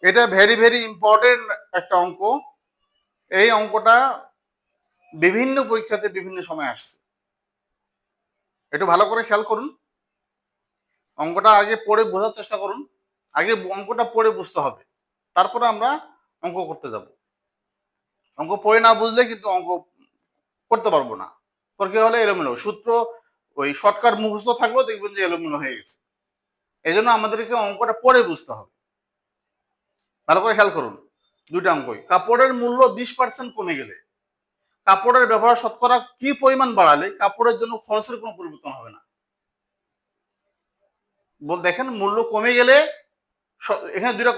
এটা very very important একটা অঙ্ক। এই অঙ্কটা বিভিন্ন পরীক্ষাতে বিভিন্ন সময় আসছে। একটু ভালো করে খেয়াল করুন, অঙ্কটা আগে পড়ে বোঝার চেষ্টা করুন। আগে অঙ্কটা পড়ে বুঝতে হবে, তারপরে আমরা অঙ্ক করতে যাব। অঙ্ক পড়ে না বুঝলে কিন্তু অঙ্ক করতে পারবো না। পরীক্ষা হলে এলোমেলো সূত্র, ওই শর্টকাট মুখস্থ থাকলেও দেখবেন যে এলোমেলো হয়ে গেছে। এই জন্য আমাদেরকে অঙ্কটা পড়ে বুঝতে হবে। ভালো করে খেয়াল করুন, দুইটা অঙ্কই। কাপড়ের মূল্য 20% কমে গেলে কাপড়ের ব্যবহার শতকরা কি পরিমাণ বাড়ালে কাপড়ের জন্য খরচের কোনো পরিবর্তন হবে না। দেখেন, মূল্য কমে গেলে এখানে দুইটা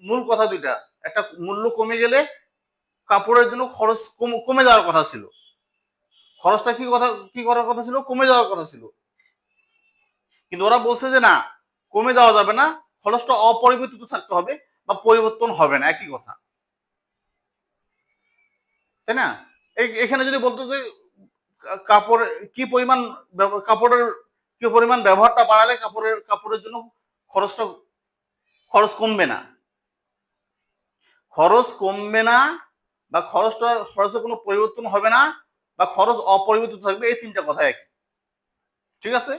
মূল কথা দুইটা। একটা, মূল্য কমে গেলে কাপড়ের জন্য খরচ কমে যাওয়ার কথা ছিল। খরচটা কি করার কথা ছিল? কমে যাওয়ার কথা ছিল। কিন্তু ওরা বলছে যে না, কমে যাওয়া যাবে না, খরচটা অপরিবর্তিত থাকতে হবে বা পরিবর্তন হবে না, একই কথা, তাই না? এখানে যদি বলতো যে কাপড় কি পরিমাণ কাপড়ের কি পরিমাণ ব্যবহারটা বাড়ালে কাপড়ের জন্য খরচ কমবে না, খরচ কমবে না বা খরচের কোনো পরিবর্তন হবে না বা খরচ অপরিবর্তিত থাকবে, এই তিনটা কথা একই। ঠিক আছে?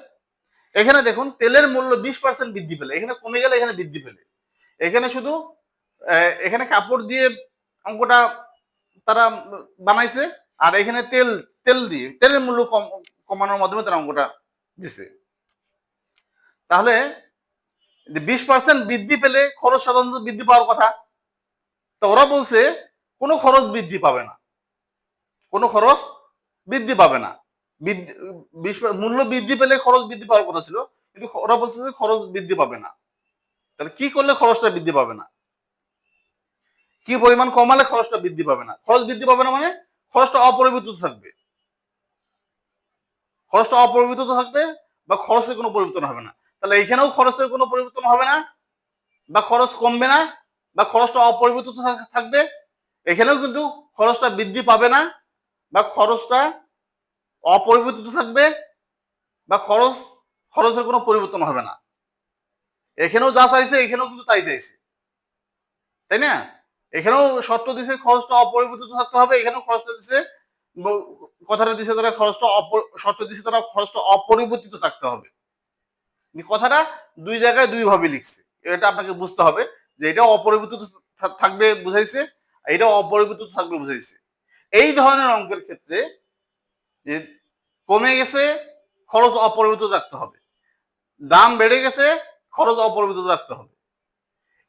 এখানে দেখুন, তেলের মূল্য 20% বৃদ্ধি পেলে, এখানে কমে গেলে এখানে বৃদ্ধি পেলে। এখানে শুধু এখানে কাপড় দিয়ে অঙ্কটা তারা বানাইছে, আর এখানে তেলের মূল্য কমানোর মাধ্যমে তারা অঙ্কটা দিছে। তাহলে 20% বৃদ্ধি পেলে খরচ সাধারণত বৃদ্ধি পাওয়ার কথা। তো ওরা বলছে কোনো খরচ বৃদ্ধি পাবে না, কোনো খরচ বৃদ্ধি পাবে না। মূল্য বৃদ্ধি পেলে খরচ বৃদ্ধি পাওয়ার কথা ছিল, কিন্তু ওরা বলছে যে খরচ বৃদ্ধি পাবে না। তাহলে কি করলে খরচটা বৃদ্ধি পাবে না? কি পরিমাণ কমালে খরচটা বৃদ্ধি পাবে না? খরচ বৃদ্ধি পাবে না মানে খরচটা অপরিবর্তিত থাকবে। খরচটা অপরিবর্তিত থাকবে বা খরচের কোনো পরিবর্তন হবে না। তাহলে এখানেও খরচের কোনো পরিবর্তন হবে না বা খরচ কমবে না বা খরচটা অপরিবর্তিত থাকবে। এখানেও কিন্তু খরচটা বৃদ্ধি পাবে না বা খরচটা অপরিবর্তিত থাকবে বা খরচের কোনো পরিবর্তন হবে না। এখানেও যা চাইছে এখানেও কিন্তু তাই চাইছে, তাই না? এখানেও শর্ত দিছে খরচটা অপরিবর্তিত থাকতে হবে, এখানেও খরচটা দিছে, কথাটা দিছে তারা শর্ত দিছে তারা খরচটা অপরিবর্তিত থাকতে হবে। কথাটা দুই জায়গায় দুই ভাবে লিখছে, এটা আপনাকে বুঝতে হবে যে এটা অপরিবর্তিত থাকবে বুঝাইছে, এটা অপরিবর্তিত থাকবে বুঝাইছে। এই ধরনের অঙ্কের ক্ষেত্রে যে কমে গেছে খরচ অপরিবর্তিত রাখতে হবে, দাম বেড়ে গেছে খরচ অপরিবর্তিত রাখতে হবে।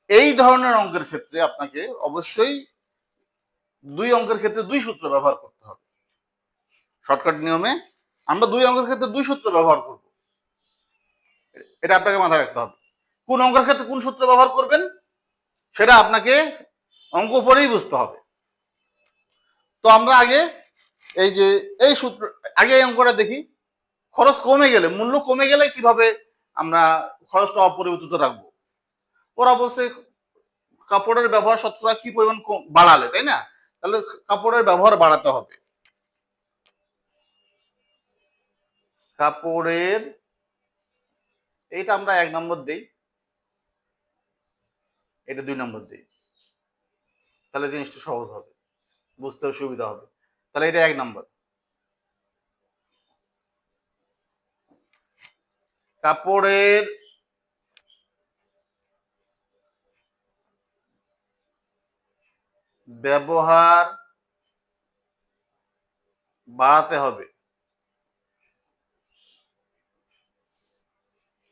এই ধরনের অঙ্কের ক্ষেত্রে আপনাকে অবশ্যই দুই অঙ্কের ক্ষেত্রে দুই সূত্র ব্যবহার করতে হবে। শর্টকাট নিয়মে আমরা দুই অঙ্কের ক্ষেত্রে দুই সূত্র ব্যবহার করব, এটা আপনাকে মাথায় রাখতে হবে। কোন অঙ্কের ক্ষেত্রে কোন সূত্র ব্যবহার করবেন সেটা আপনাকে অঙ্ক পড়েই বুঝতে হবে। তো আমরা আগে এই সূত্র, আগে এই অঙ্কটা দেখি। খরচ কমে গেলে, মূল্য কমে গেলে কিভাবে আমরা খরচটা অপরিবর্তিত রাখবো। ওরা বলছে কাপড়ের ব্যবহার শতকরা কি পরিমাণ বাড়ালে, তাই না? তাহলে কাপড়ের ব্যবহার বাড়াতে হবে। কাপড়ের, এইটা আমরা 1 নম্বর দেই, এটা 2 নম্বর দেই, তাহলে জিনিসটা সহজ হবে, বুঝতেও সুবিধা হবে। তাহলে এটা 1 নম্বর। কাপড়ের ব্যবহার বাড়াতে হবে।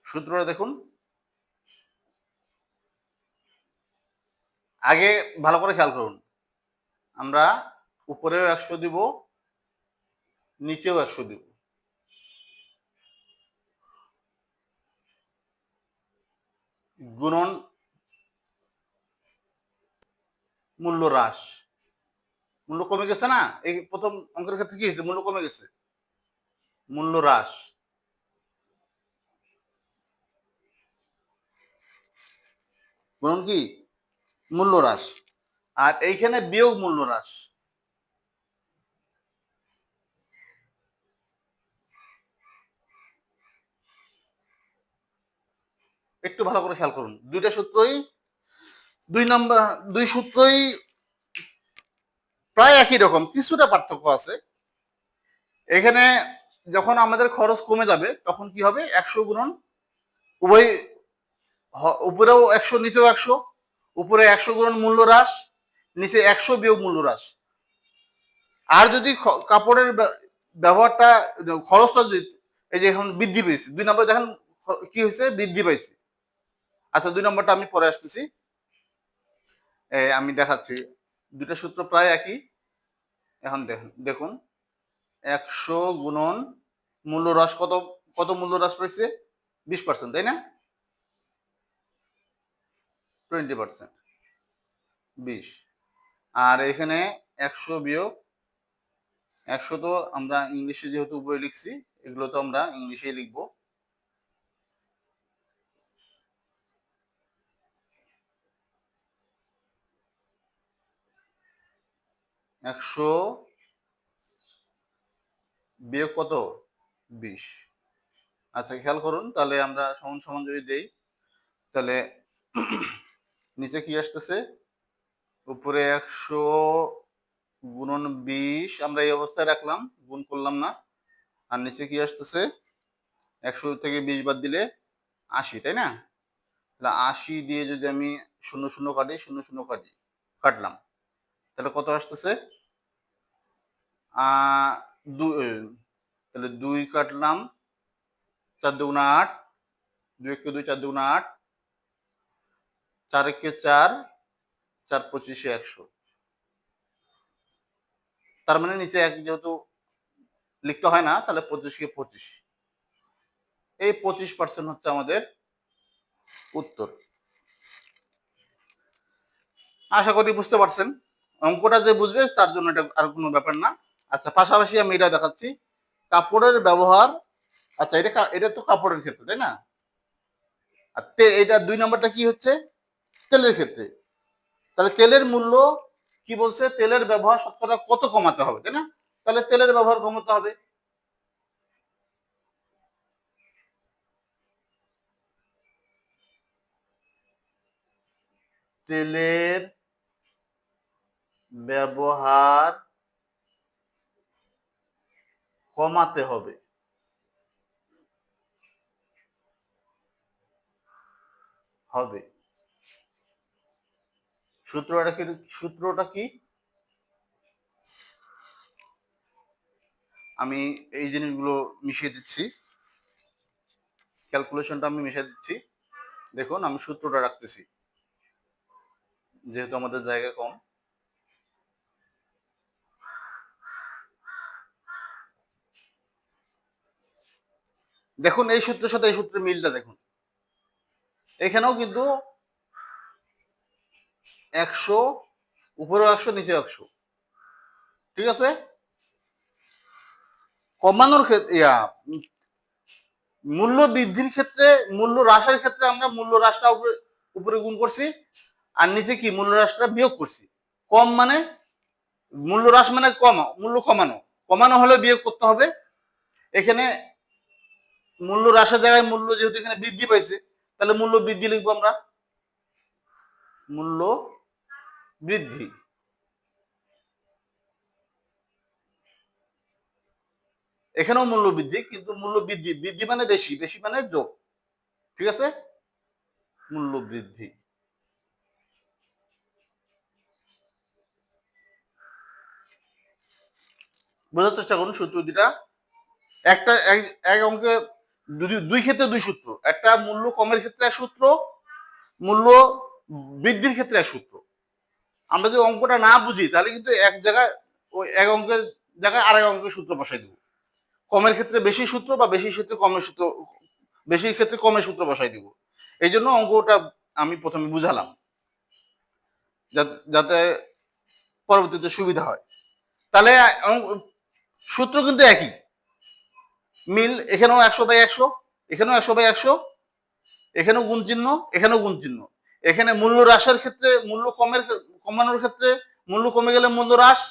সূত্রটা দেখুন, আগে ভালো করে খেয়াল করুন, আমরা উপরেও 100 দিব, নিচেও 100 দিব। গুণন মূল্য হ্রাস, মূল্য কমে গেছে না? এই প্রথম অঙ্কের ক্ষেত্রে কি হয়েছে? মূল্য কমে গেছে, মূল্য হ্রাস। গুণন কি? মূল্য হ্রাস। আর এইখানে বিয়োগ মূল্য হ্রাস। একটু ভালো করে খেয়াল করুন, দুইটা সূত্রই দুই সূত্রই প্রায় একই রকম, কিছুটা পার্থক্য আছে। এখানে যখন আমাদের খরচ কমে যাবে তখন কি হবে, 100 গুণন উভয়, উপরেও 100 নিচেও 100, উপরে 100 গুণন মূল্য হ্রাস, নিচে 100 বিয়োগ মূল্য হ্রাস। আর যদি কাপড়ের ব্যবহারটা, খরচটা যদি এই যে এখন বৃদ্ধি পেয়েছে, 2 নম্বরে দেখেন কি হয়েছে, বৃদ্ধি পাইছে। আচ্ছা 2 নম্বরটা আমি পরে আসতেছি, আমি দেখাচ্ছি। দুটা সূত্র প্রায় একই। এখন দেখুন 100 গুণন মূল্য হ্রাস, কত কত মূল্য হ্রাস পাইছে, 20%, তাই না? 20%, 20। আর এখানে 100 বিয়োগ 100, তো আমরা ইংলিশে যেহেতু উভয় লিখছি, এগুলো তো আমরা ইংলিশেই লিখবো। 100 বিয়োগ কত, 20। আচ্ছা খেয়াল করুন, তাহলে আমরা সমান সমান যদি দেই, তাহলে নিচে কি আসতেছে, উপরে 100 গুণন 20 আমরা এই অবস্থায় রাখলাম, গুণ করলাম না। আর নিচে কি আসতেছে, 100 থেকে 20 বাদ দিলে 80, তাই না? তাহলে 80 দিয়ে যদি আমি 0 0 কাটি, 0 0 কাটলাম, তাহলে কত আসতেছে, তাহলে 2 কাটলাম, 4 দুগুণা 8, 2 1 2, 4 দুগুণা 8, 4 1 4, 4 25 100। তার মানে নিচে এক যেহেতু লিখতে হয় না, তাহলে 25 কে 25, এই 25% হচ্ছে আমাদের উত্তর। আশা করি বুঝতে পারছেন। অঙ্কটা যে বুঝবে তার জন্য এটা আর কোনো ব্যাপার না। আচ্ছা পাশাপাশি আমি এটা দেখাচ্ছি, কাপড়ের ব্যবহার। আচ্ছা এটা তো কাপড়ের ক্ষেত্রে, তাই না? আর এটা 2 নম্বরটা কি হচ্ছে, তেলের ক্ষেত্রে। তাহলে তেলের মূল্য কি বলছে, তেলের ব্যবহার শতকরা কত কমাতে হবে, তাই না? তাহলে তেলের ব্যবহার কমাতে হবে। তেলের ব্যবহার কমাতে হবে। সূত্রটা কি, আমি এই জিনিসগুলো মিশিয়ে দিচ্ছি, ক্যালকুলেশনটা আমি মিশিয়ে দিচ্ছি। দেখুন আমি সূত্রটা রাখতেছি, যেহেতু আমাদের জায়গা কম। দেখুন এই সূত্রের সাথে এই সূত্রের মিলটা দেখুন, এখানেও কিন্তু 100, উপরেও 100 নিচে 100, ঠিক আছে? কমানোর ক্ষেত্রে, মূল্য বৃদ্ধির ক্ষেত্রে, মূল্য হ্রাসের ক্ষেত্রে আমরা মূল্য হ্রাসটা উপরে গুণ করছি, আর নিচে কি মূল্য হ্রাসটা বিয়োগ করছি। কম মানে, মূল্য হ্রাস মানে কম, মূল্য কমানো, কমানো হলে বিয়োগ করতে হবে। এখানে মূল্য হ্রাসের জায়গায় মূল্য যেহেতু এখানে বৃদ্ধি পাইছে, তাহলে মূল্য বৃদ্ধি লিখবো আমরা, মূল্য বৃদ্ধি। এখানেও মূল্য বৃদ্ধি, কিন্তু মূল্য বৃদ্ধি, বৃদ্ধি মানে বেশি, বেশি মানে যোগ, ঠিক আছে? মূল্য বৃদ্ধি। বোঝার চেষ্টা করুন সূত্র দুটা, একটা এক অঙ্কে দুই ক্ষেত্রে দুই সূত্র, একটা মূল্য কমের ক্ষেত্রে এক সূত্র, মূল্য বৃদ্ধির ক্ষেত্রে এক সূত্র। আমরা যদি অঙ্কটা না বুঝি তাহলে কিন্তু এক জায়গায়, ওই এক অঙ্কের জায়গায় আরেক অঙ্কের সূত্র বসাই দেবো। কমের ক্ষেত্রে বেশি সূত্র, বা বেশি ক্ষেত্রে কমের সূত্র, বেশির ক্ষেত্রে কমের সূত্র বসাই দিব। এই জন্য অঙ্কটা আমি প্রথমে বুঝালাম, যাতে পরবর্তীতে সুবিধা হয়। তাহলে সূত্র কিন্তু একই, মিল। এখানেও 100/100, এখানেও 100/100, এখানেও গুণ চিহ্ন, এখানেও গুণ চিহ্ন। এখানে মূল্য হ্রাসের ক্ষেত্রে, মূল্য কমানোর ক্ষেত্রে মূল্য কমে গেলে মূল্য হ্রাস,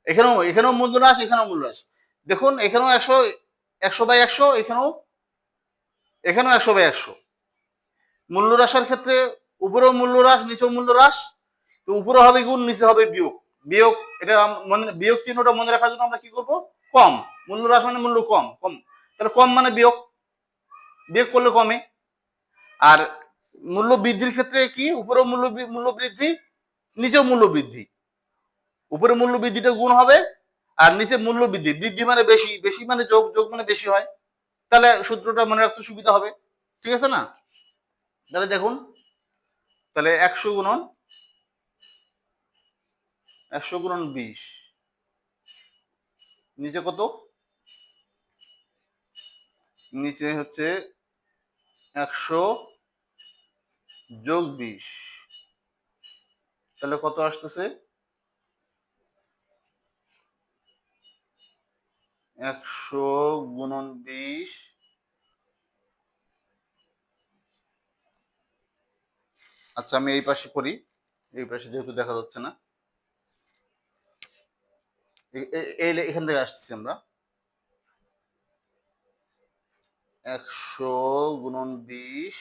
এখানেও মূল্য হ্রাস, এখানেও মূল্য হ্রাস। দেখুন এখানেও 100/100, এখানেও 100/100। মূল্য হ্রাসের ক্ষেত্রে উপরেও মূল্য হ্রাস, নিচেও মূল্য হ্রাস। তো উপরে হবে গুণ, নিচে হবে বিয়োগ। বিয়োগ, এটা বিয়োগ চিহ্নটা মনে রাখার জন্য আমরা কি করব, কম। মূল্য হ্রাস মানে মূল্য কম, কম, তাহলে কম মানে বিয়োগ, বিয়োগ করলে কমে। আর মূল্য বৃদ্ধির ক্ষেত্রে কি, উপরেও মূল্য বৃদ্ধি, নিচেও মূল্য বৃদ্ধি। উপরে মূল্য বৃদ্ধিটা গুণ হবে, আর নিচে মূল্য বৃদ্ধি, বৃদ্ধি মানে বেশি, বেশি মানে যোগ, যোগ মানে বেশি হয়। তাহলে সূত্রটা মনে রাখতে সুবিধা হবে, ঠিক আছে না? তাহলে দেখুন, তাহলে 100 গুণন 20, নিচে কত, নিচে হচ্ছে 100 যোগ 20, তাহলে কত আসতেছে, 100 গুণন 20। আচ্ছা আমি এই পাশে করি, এই পাশে যেহেতু দেখা যাচ্ছে না, এখান থেকে আসতেছি আমরা। 100 গুণন 20,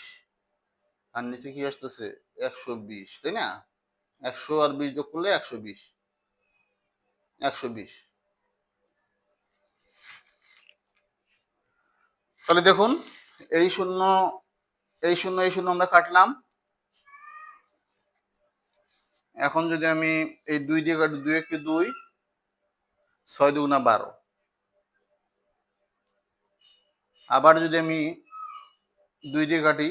আর নিচে কি আসতেছে, 120, তাই না? 100 আর 20 যোগ করলে 120, 120। তাহলে দেখুন, এই শূন্য, এই শূন্য, এই শূন্য আমরা কাটলাম। এখন যদি আমি এই 2 দিয়ে কাটি, 2 1 2, 6 2 12। আবার যদি আমি 2 দিয়ে কাটি,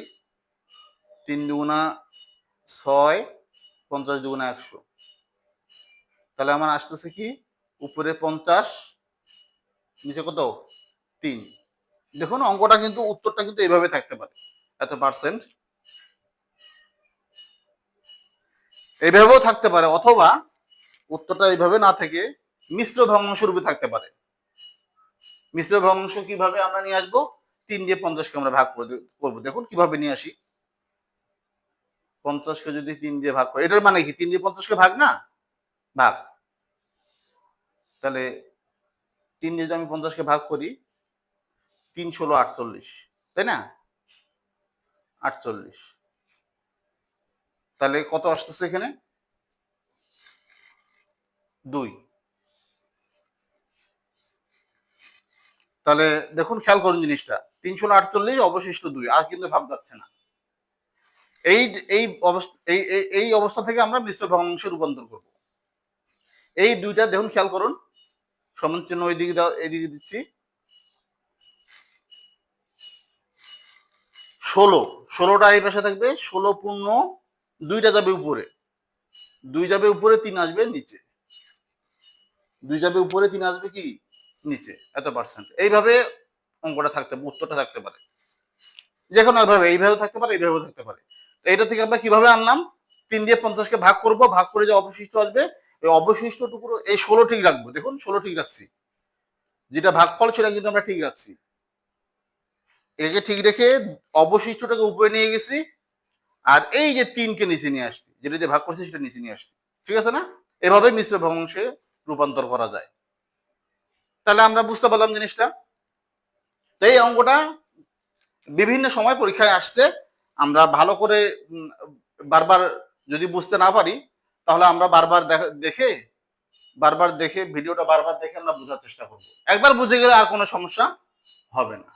3 2 6, 50 2 100। তাহলে আমার আসতেছে কি, উপরে 50, নিচে কত, 3। দেখুন অঙ্কটা কিন্তু, উত্তরটা কিন্তু এইভাবে থাকতে পারে, এত পার্সেন্ট এইভাবেও থাকতে পারে, অথবা উত্তরটা এইভাবে না থেকে মিশ্র ভগ্নাংশ রূপে থাকতে পারে। মিশ্র ভগ্নাংশ কিভাবে আমরা নিয়ে আসবো, 3 দিয়ে 50-কে আমরা ভাগ করবো। দেখুন কিভাবে নিয়ে আসি। 50-কে যদি 3 দিয়ে ভাগ করি, এটার মানে কি, 3 দিয়ে 50-কে ভাগ না, ভাগ। তাহলে 3 দিয়ে যদি আমি 50-কে ভাগ করি, 3 16 48, তাই না, 48। তাহলে কত আসতেছে এখানে, 2। তাহলে দেখুন, খেয়াল করুন জিনিসটা, 3 16 48, অবশিষ্ট 2, আর কিন্তু ভাগ যাচ্ছে না। এই এই অবস্থা, এই অবস্থা থেকে আমরা মিশ্র ভগ্নাংশে রূপান্তর করব। এই দুইটা দেখুন, খেয়াল করুন, সমান চিহ্ন ওইদিকে দাও, এইদিকে দিচ্ছি। 16টা এই পাশে থাকবে, 16 পূর্ণ 2টা যাবে উপরে, 2 যাবে উপরে, 3 আসবে নিচে, 2 যাবে উপরে, 3 আসবে কি নিচে, এত পার্সেন্ট। এইভাবে অঙ্কটা থাকতে, উত্তরটা থাকতে পারে, যে কোনো ভাবে, এইভাবে থাকতে পারে, এইভাবে থাকতে পারে। এইটা থেকে আমরা কিভাবে আনলাম, 3 দিয়ে 50-কে ভাগ করব, ভাগ করে যে অবশিষ্ট আসবে, এই অবশিষ্ট টুকরো, এই 16 ঠিক রাখবো। দেখুন 16 ঠিক রাখছি, যেটা ভাগফল সেটা কিন্তু আমরা ঠিক রাখছি। একে ঠিক রেখে অবশিষ্টটাকে উপরে নিয়ে গেছি, আর এই যে 3-কে নিচে নিয়ে আসছি, যেটা যে ভাগ করছি সেটা নিচে নিয়ে আসছি, ঠিক আছে না? এভাবে মিশ্র ভগ্নাংশে রূপান্তর করা যায়। তাহলে আমরা বুঝতে পারলাম জিনিসটা। তো এই অঙ্কটা বিভিন্ন সময় পরীক্ষায় আসছে, আমরা ভালো করে বারবার যদি বুঝতে না পারি, তাহলে আমরা বারবার দেখে ভিডিওটা বারবার দেখে আমরা বোঝার চেষ্টা করব। একবার বুঝে গেলে আর কোনো সমস্যা হবে না।